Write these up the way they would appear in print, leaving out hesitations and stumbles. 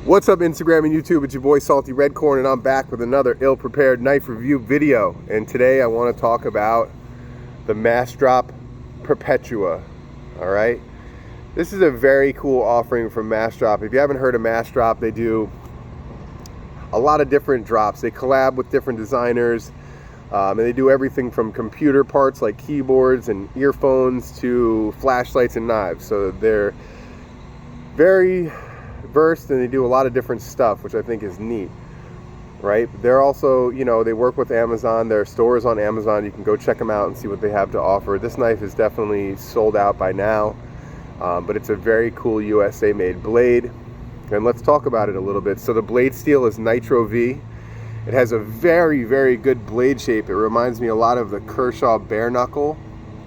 What's up, Instagram and YouTube? It's your boy Salty Redcorn, and I'm back with another ill-prepared knife review video. And today I want to talk about the Massdrop Perpetua. All right, this is a very cool offering from Massdrop. If you haven't heard of Massdrop, they do a lot of different drops. They collab with different designers, and they do everything from computer parts like keyboards and earphones to flashlights and knives. So they're very versed, and they do a lot of different stuff, which I think is neat, right? They're also, you know, they work with Amazon. Their store is on Amazon. You can go check them out and see what they have to offer. This knife is definitely sold out by now, but it's a very cool USA made blade, and let's talk about it a little bit. So the blade steel is Nitro V. It has a very, very good blade shape. It reminds me a lot of the Kershaw bare knuckle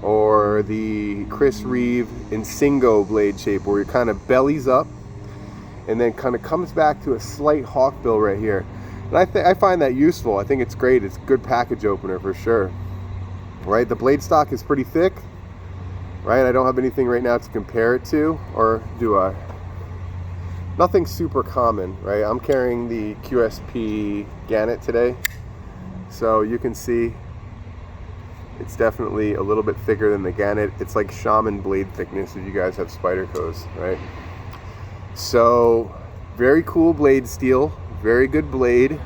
or the Chris Reeve Insingo blade shape, where it kind of bellies up and then kind of comes back to a slight hawkbill right here. And I find that useful. I think it's great. It's a good package opener for sure, right? The blade stock is pretty thick, right? I don't have anything right now to compare it to, or do I? Nothing super common, right? I'm carrying the QSP Gannett today, so you can see it's definitely a little bit thicker than the Gannett. It's like Shaman blade thickness if you guys have Spydercos, right? So very cool blade steel, very good blade.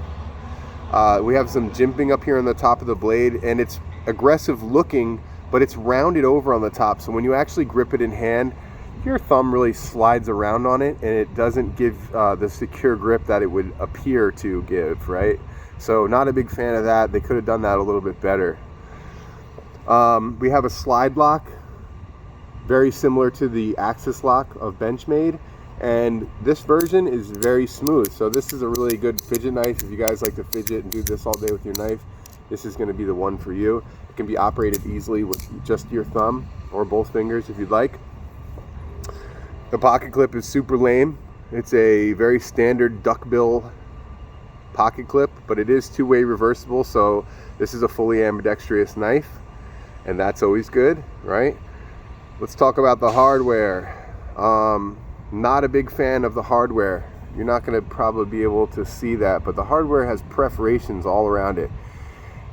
We have some jimping up here on the top of the blade, and it's aggressive looking, but it's rounded over on the top. So when you actually grip it in hand, your thumb really slides around on it, and it doesn't give the secure grip that it would appear to give, right? So not a big fan of that. They could have done that a little bit better. We have a slide lock, very similar to the Axis lock of Benchmade. And this version is very smooth. So this is a really good fidget knife. If you guys like to fidget and do this all day with your knife, this is going to be the one for you. It can be operated easily with just your thumb or both fingers if you'd like. The pocket clip is super lame. It's a very standard duckbill pocket clip, but it is two-way reversible. So this is a fully ambidextrous knife, and that's always good, right? Let's talk about the hardware. Not a big fan of the hardware. You're not going to probably be able to see that, but the hardware has perforations all around it,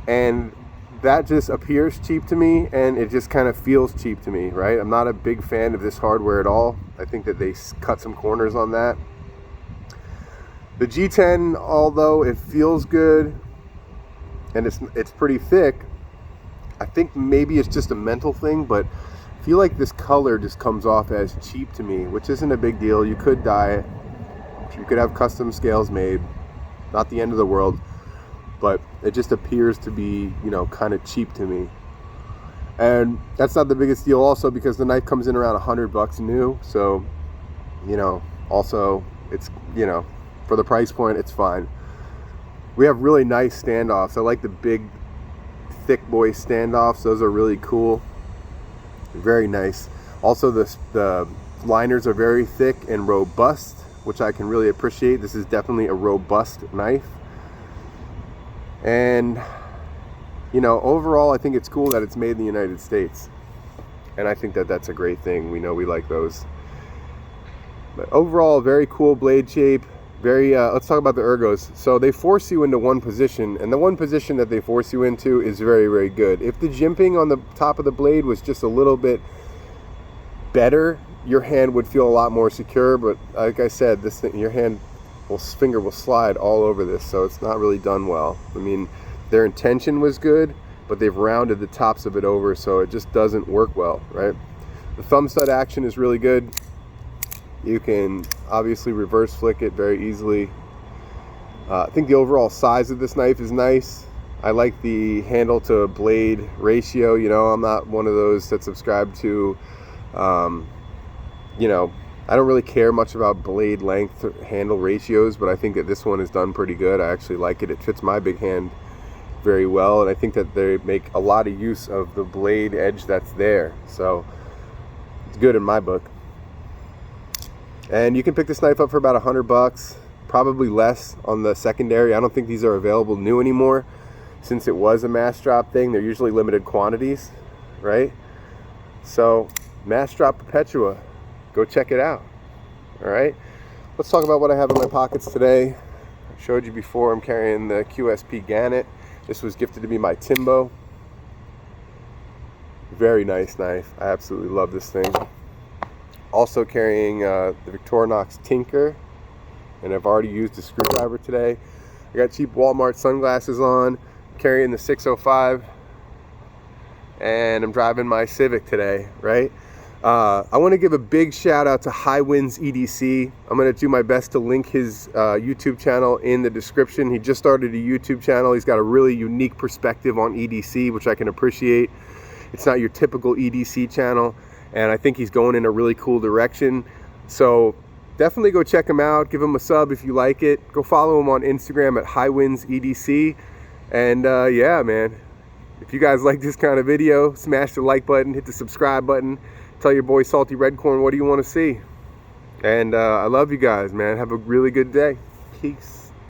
and that just appears cheap to me, and it just kind of feels cheap to me, right? I'm not a big fan of this hardware at all. I think that they cut some corners on that. The G10, although it feels good and it's pretty thick, I think maybe it's just a mental thing, but I feel like this color just comes off as cheap to me, which isn't a big deal. You could dye it, you could have custom scales made, not the end of the world, but it just appears to be, you know, kind of cheap to me. And that's not the biggest deal also, because the knife comes in around $100 new, so, you know, also it's, you know, for the price point, it's fine. We have really nice standoffs. I like the big thick boy standoffs. Those are really cool. Very nice. Also, the liners are very thick and robust, which I can really appreciate. This is definitely a robust knife. And, you know, overall, I think it's cool that it's made in the United States. And I think that that's a great thing. We know we like those. But overall, very cool blade shape. Very, let's talk about the Ergos. So they force you into one position, and the one position that they force you into is very, very good. If the jimping on the top of the blade was just a little bit better, your hand would feel a lot more secure. But like I said, this thing, your finger will slide all over this, so it's not really done well. I mean, their intention was good, but they've rounded the tops of it over, so it just doesn't work well, right? The thumb stud action is really good. You can obviously reverse flick it very easily. I think the overall size of this knife is nice. I like the handle to blade ratio. You know, I'm not one of those that subscribe to, you know, I don't really care much about blade length or handle ratios, but I think that this one is done pretty good. I actually like it. It fits my big hand very well, and I think that they make a lot of use of the blade edge that's there. So it's good in my book. And you can pick this knife up for about $100, probably less on the secondary. I don't think these are available new anymore, since it was a Massdrop thing. They're usually limited quantities, right? So Massdrop Perpetua, go check it out. All right, Let's talk about what I have in my pockets today. I showed you before I'm carrying the QSP Gannett. This was gifted to me by Timbo. Very nice knife. I absolutely love this thing. Also carrying the Victorinox Tinker, and I've already used a screwdriver today. I got cheap Walmart sunglasses on, carrying the 605, and I'm driving my Civic today, right? I want to give a big shout out to Highwinds EDC. I'm going to do my best to link his YouTube channel in the description. He just started a YouTube channel. He's got a really unique perspective on EDC, which I can appreciate. It's not your typical EDC channel, and I think he's going in a really cool direction. So definitely go check him out. Give him a sub if you like it. Go follow him on Instagram at Highwinds EDC. And yeah, man, if you guys like this kind of video, smash the like button, hit the subscribe button. Tell your boy Salty Redcorn what do you want to see. And I love you guys, man. Have a really good day. Peace.